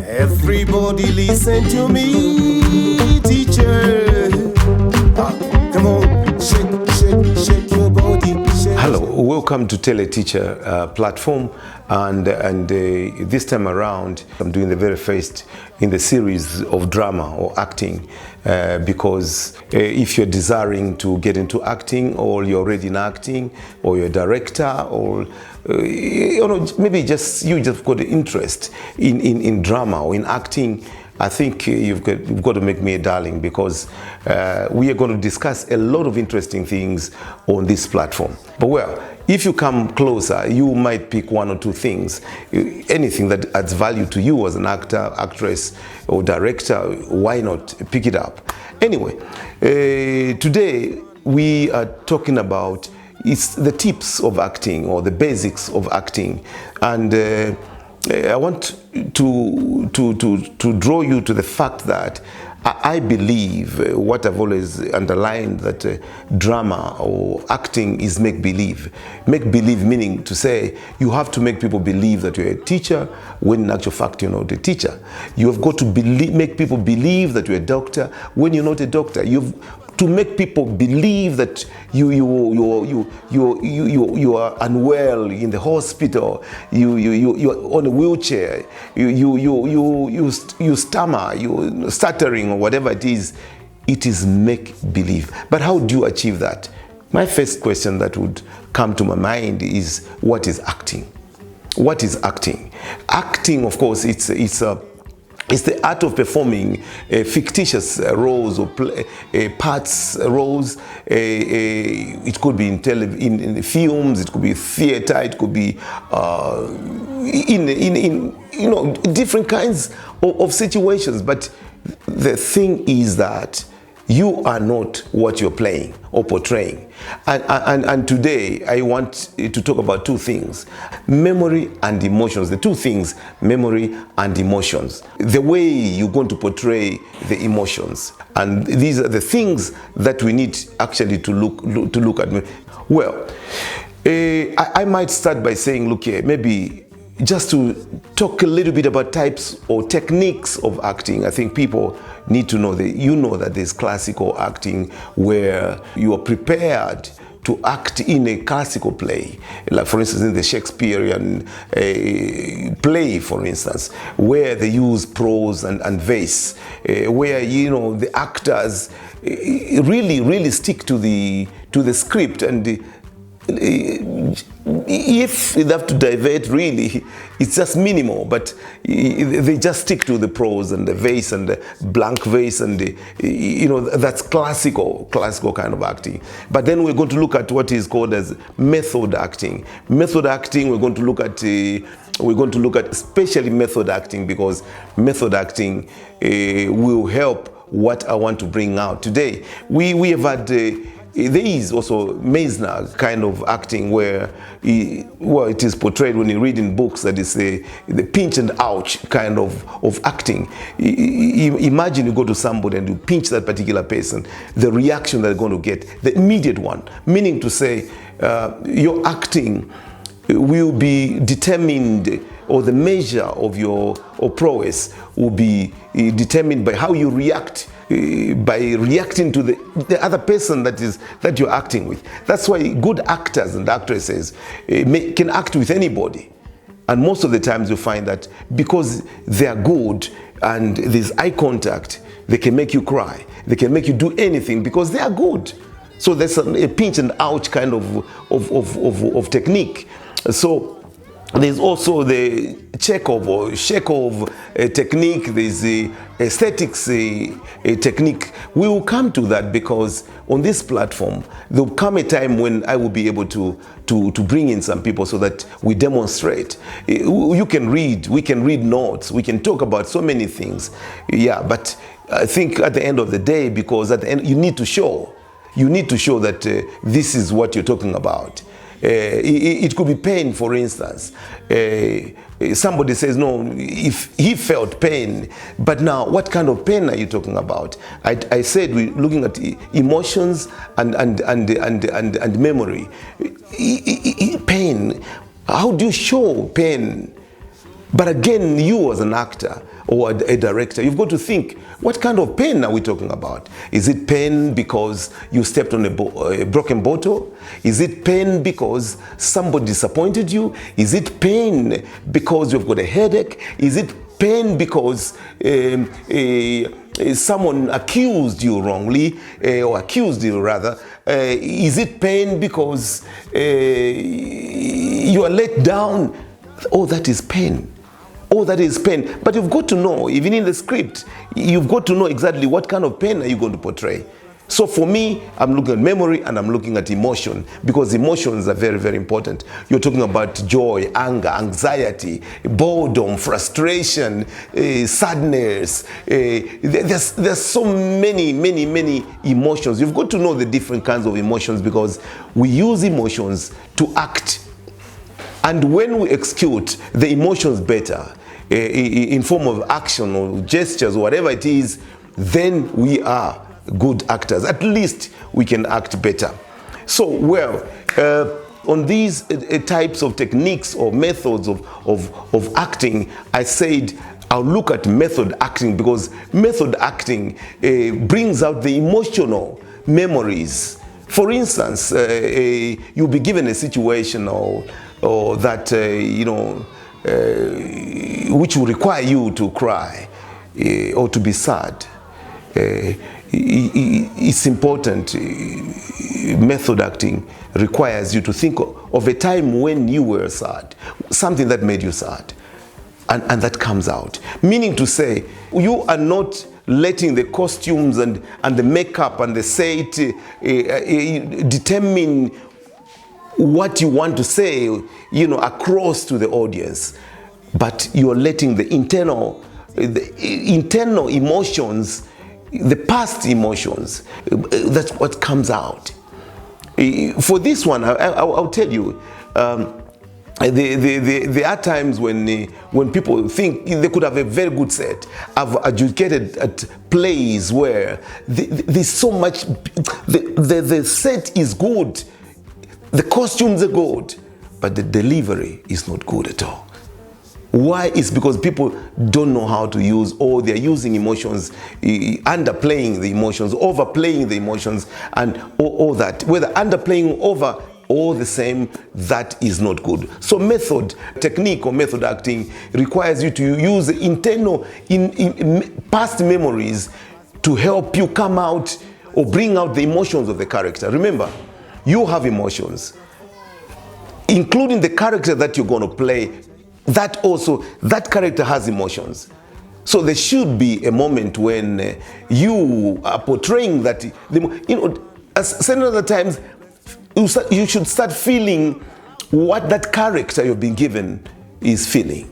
Everybody listen to me, teacher. Come on, shake your body. Hello, welcome to Teleteacher platform, and this time around I'm doing the very first in the series of drama or acting, because if you're desiring to get into acting, or you're already in acting, or you're a director, or maybe you just got an interest in drama or in acting, I think you've got to make me a darling, because we are going to discuss a lot of interesting things on this platform. But well, if you come closer, you might pick one or two things, anything that adds value to you as an actor, actress, or director. Why not pick it up? Anyway, today we are talking about the tips of acting, or the basics of acting, and I want to draw you to the fact that I believe what I've always underlined, that drama or acting is make-believe. Make-believe meaning to say you have to make people believe that you're a teacher when in actual fact you're not a teacher. You have got to make people believe that you're a doctor when you're not a doctor. You've to make people believe that you are unwell in the hospital, you're on a wheelchair, you stammer, you're stuttering, or whatever it is make believe. But how do you achieve that? My first question that would come to my mind is, what is acting? What is acting? Acting, of course, it's the art of performing fictitious roles or parts roles. It could be in films, it could be theater, it could be in different kinds of situations. But the thing is that you are not what you're playing or portraying. And today I want to talk about two things: memory and emotions. The two things, memory and emotions. The way you're going to portray the emotions. And these are the things that we need actually to look at. Well, I might start by saying, look here, maybe just to talk a little bit about types or techniques of acting. I think people need to know that there's classical acting, where you are prepared to act in a classical play, like for instance in the Shakespearean play, for instance, where they use prose and verse, where the actors really stick to the script, and if they have to divert, really, it's just minimal, but they just stick to the prose and the verse and the blank verse, and that's classical kind of acting. But then we're going to look at what is called as method acting. Method acting, we're going to look at especially method acting, because method acting will help what I want to bring out today. We have had there is also Meisner kind of acting, where it is portrayed when you read in books that is the pinch and ouch kind of acting. Imagine you go to somebody and you pinch that particular person, the reaction they're going to get, the immediate one, meaning to say your acting will be determined, or the measure of your prowess will be determined by how you react, by reacting to the other person that you're acting with. That's why good actors and actresses can act with anybody. And most of the times you find that because they are good and there's eye contact, they can make you cry. They can make you do anything because they are good. So there's a pinch and ouch kind of technique. So there's also the Chekhov or Chekhov technique. There's the aesthetics technique. We will come to that, because on this platform there will come a time when I will be able to bring in some people so that we demonstrate. You can read, we can read notes, we can talk about so many things. Yeah, but I think at the end of the day, because at the end you need to show that this is what you're talking about. It could be pain, for instance. Somebody says, no, if he felt pain, but now what kind of pain are you talking about? I said we're looking at emotions and memory. Pain, how do you show pain? But again, you as an actor or a director, you've got to think, what kind of pain are we talking about? Is it pain because you stepped on a broken bottle? Is it pain because somebody disappointed you? Is it pain because you've got a headache? Is it pain because someone accused you wrongly, or accused you rather? Is it pain because you are let down? All that is pain. All that is pain. But you've got to know, even in the script, you've got to know exactly what kind of pain are you going to portray. So for me, I'm looking at memory and I'm looking at emotion, because emotions are very, very important. You're talking about joy, anger, anxiety, boredom, frustration, sadness. There's so many emotions. You've got to know the different kinds of emotions, because we use emotions to act. And when we execute the emotions better, in form of action or gestures or whatever it is, then we are good actors. At least we can act better. So, well, on these types of techniques or methods of acting, I said I'll look at method acting, because method acting brings out the emotional memories. For instance, you'll be given a situation or that, which will require you to cry or to be sad. It's important. Method acting requires you to think of a time when you were sad, something that made you sad, and that comes out. Meaning to say, you are not letting the costumes and the makeup and the set determine what you want to say, across to the audience, but you're letting the internal emotions, the past emotions, that's what comes out. For this one, I'll tell you, there are times when people think they could have a very good set. I've adjudicated at plays where there's so much, the set is good, the costumes are good, but the delivery is not good at all. Why? It's because people don't know how to use, or they're using emotions, underplaying the emotions, overplaying the emotions, and all that. Whether underplaying, over, all the same, that is not good. So method, technique or method acting requires you to use internal, past memories to help you come out or bring out the emotions of the character. Remember, you have emotions, including the character that you're going to play. That character has emotions. So there should be a moment when you are portraying that, as certain other times, you should start feeling what that character you've been given is feeling.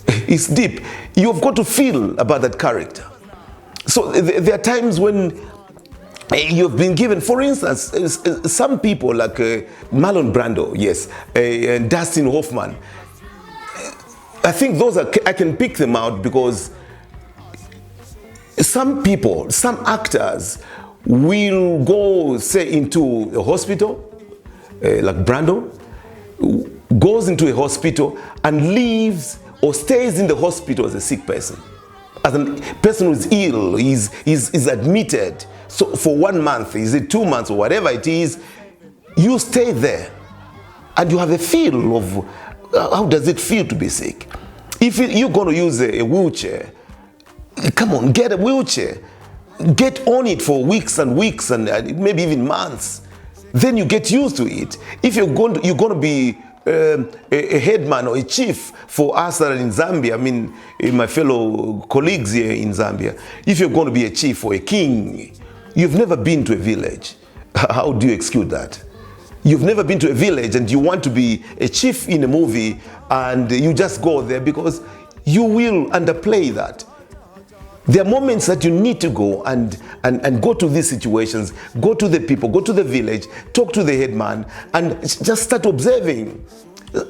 It's deep. You've got to feel about that character. So there are times when you've been given, for instance, some people like Marlon Brando, yes, and Dustin Hoffman. I think those I can pick them out, because some people, some actors will go, say, into a hospital, like Brando, goes into a hospital and leaves or stays in the hospital as a sick person. As a person who is ill, is admitted. So for 1 month, is it 2 months or whatever it is, you stay there and you have a feel of how does it feel to be sick. If you're going to use a wheelchair, come on, get a wheelchair. Get on it for weeks and weeks and maybe even months. Then you get used to it. If you're going to be a headman or a chief for us that are in Zambia, I mean, my fellow colleagues here in Zambia, if you're going to be a chief or a king, you've never been to a village. How do you execute that? You've never been to a village and you want to be a chief in a movie, and you just go there because you will underplay that. There are moments that you need to go and go to these situations, go to the people, go to the village, talk to the headman, and just start observing.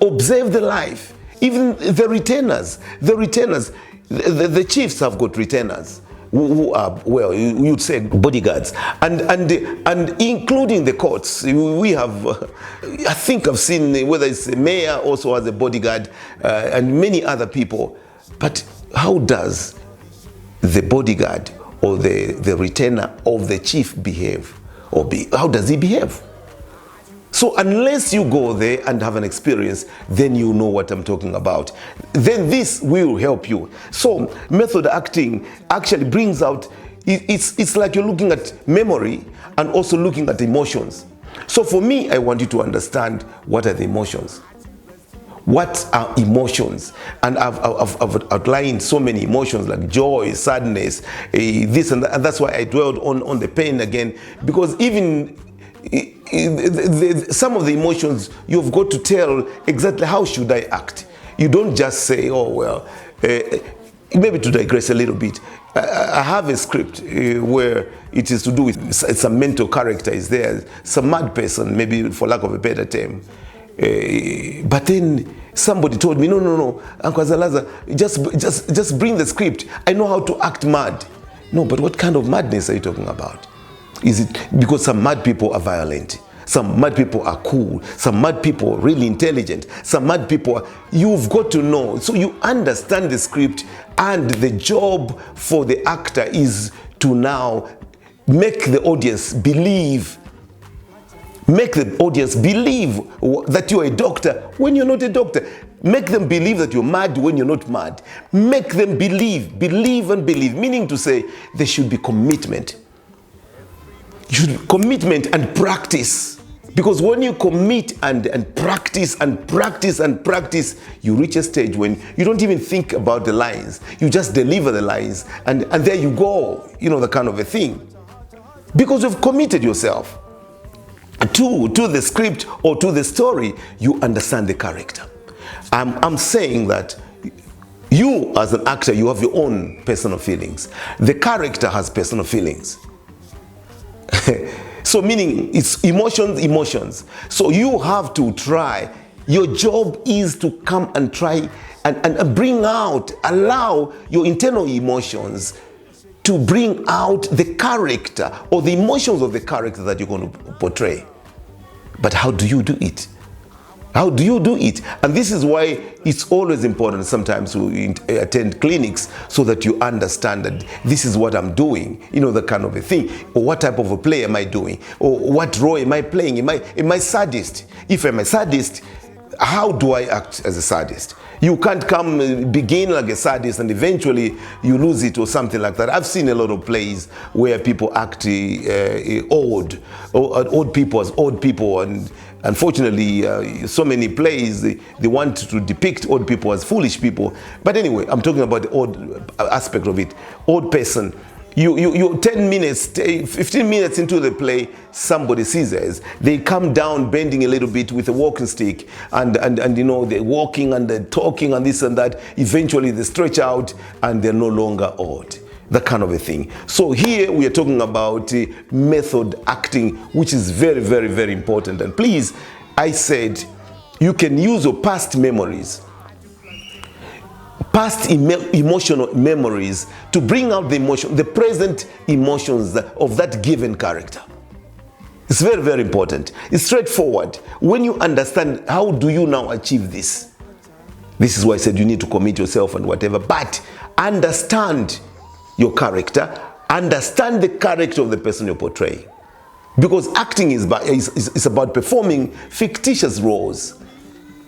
Observe the life. Even the retainers, the chiefs have got retainers. who are, well, you'd say bodyguards, and including the courts. We have, I think I've seen whether it's the mayor also has a bodyguard, and many other people. But how does the bodyguard or the retainer of the chief behave, how does he behave? So unless you go there and have an experience, then you know what I'm talking about. Then this will help you. So method acting actually brings out, it's like you're looking at memory and also looking at emotions. So for me, I want you to understand what are the emotions. What are emotions? And I've outlined so many emotions like joy, sadness, this and that. And that's why I dwelled on the pain again, because even some of the emotions, you've got to tell exactly how should I act. You don't just say, oh, well, maybe to digress a little bit, I have a script where it is to do with some mental character is there, some mad person, maybe for lack of a better term. But then somebody told me, no, Uncle Zalaza, just bring the script. I know how to act mad. No, but what kind of madness are you talking about? Is it because some mad people are violent? Some mad people are cool. Some mad people are really intelligent. Some mad people are, you've got to know. So you understand the script, and the job for the actor is to now make the audience believe. Make the audience believe that you're a doctor when you're not a doctor. Make them believe that you're mad when you're not mad. Make them believe, meaning to say there should be commitment. Commitment and practice. Because when you commit and practice, you reach a stage when you don't even think about the lines. You just deliver the lines, and there you go. You know, the kind of a thing. Because you've committed yourself to the script or to the story. You understand the character. I'm saying that you as an actor, you have your own personal feelings. The character has personal feelings. So meaning it's emotions. So you have to try. Your job is to come and try and bring out, allow your internal emotions to bring out the character or the emotions of the character that you're going to portray. But how do you do it? How do you do it? And this is why it's always important sometimes to attend clinics so that you understand that this is what I'm doing, you know, the kind of a thing. Or what type of a play am I doing? Or what role am I playing? Am I sadist? If I'm a sadist, how do I act as a sadist? You can't come begin like a sadist and eventually you lose it or something like that. I've seen a lot of plays where people act odd people as odd people, and unfortunately so many plays they want to depict odd people as foolish people. But anyway, I'm talking about the odd aspect of it. Odd person. You 10 minutes, 15 minutes into the play, somebody seizes. They come down bending a little bit with a walking stick, and you know, they're walking and they're talking and this and that. Eventually they stretch out and they're no longer odd. That kind of a thing. So here we are talking about method acting, which is very, very, very important. And please, I said, you can use your past memories, past emotional memories to bring out the emotion, the present emotions of that given character. It's very, very important. It's straightforward. When you understand, how do you now achieve this? This is why I said you need to commit yourself and whatever, but understand your character, understand the character of the person you're portraying. Because acting is about performing fictitious roles.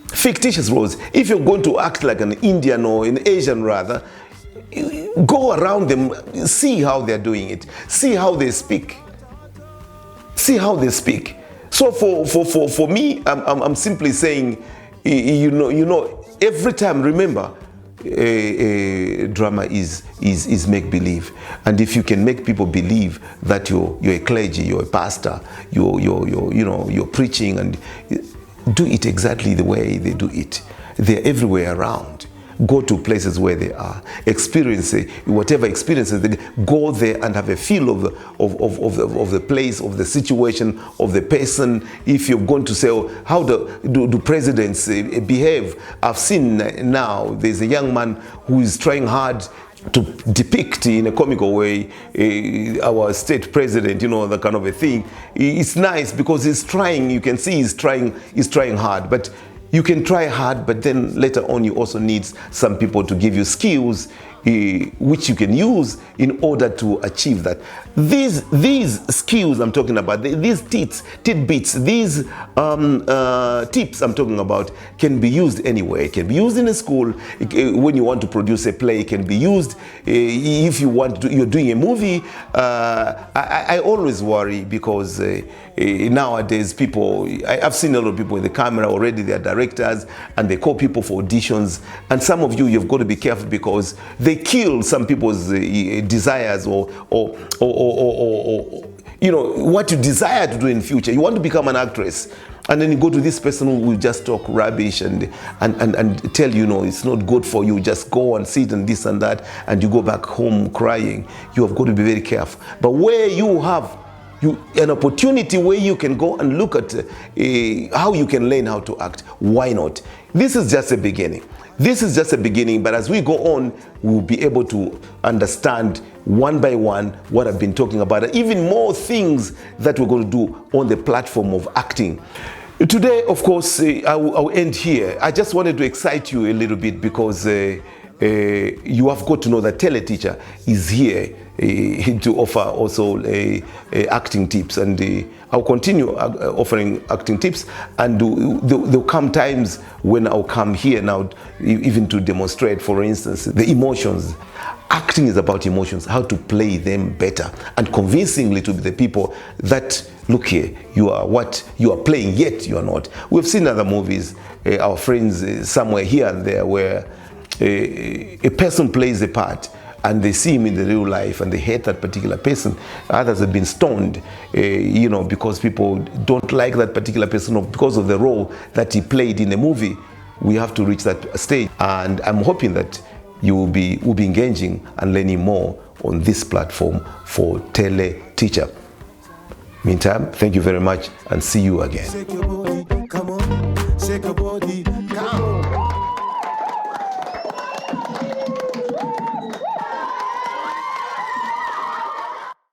Fictitious roles. If you're going to act like an Indian or an Asian rather, go around them, see how they're doing it, see how they speak. See how they speak. So for me, I'm simply saying, you know, every time, remember, drama is make believe, and if you can make people believe that you're a clergy, you're a pastor, you're preaching, and do it exactly the way they do it. They're everywhere around. Go to places where they are. Experience whatever experiences they go there and have a feel of the place, of the situation, of the person. If you're going to say, oh, how do presidents behave? I've seen now there's a young man who is trying hard to depict in a comical way our state president, you know, that kind of a thing. It's nice because he's trying. You can see he's trying hard, but you can try hard, but then later on you also need some people to give you skills which you can use in order to achieve that. These skills I'm talking about, these tidbits, these tips I'm talking about can be used anywhere. It can be used in a school. When you want to produce a play, it can be used. If you want to, you're doing a movie. I always worry because nowadays people, I've seen a lot of people in the camera already, they're directors and they call people for auditions, and some of you've got to be careful because they kill some people's desires or you know what you desire to do in future. You want to become an actress, and then you go to this person who will just talk rubbish and tell you, no, it's not good for you, just go and sit and this and that, and you go back home crying. You have got to be very careful. But where you have an opportunity where you can go and look at how you can learn how to act, why not? This is just a beginning. This is just a beginning, but as we go on, we'll be able to understand one by one what I've been talking about, and even more things that we're going to do on the platform of acting. Today, of course, I'll end here. I just wanted to excite you a little bit because you have got to know that Teleteacher is here to offer also acting tips, and I'll continue offering acting tips, and there'll come times when I'll come here now even to demonstrate, for instance, the emotions. Acting is about emotions, how to play them better and convincingly to the people that, look here, you are what you are playing, yet you are not. We've seen other movies, our friends somewhere here and there, where a person plays a part and they see him in the real life and they hate that particular person. Others have been stoned, you know, because people don't like that particular person or because of the role that he played in the movie. We have to reach that stage, and I'm hoping that you will be engaging and learning more on this platform for Teleteacher. Meantime, thank you very much and see you again. Shake your body, come on, shake your body, come on.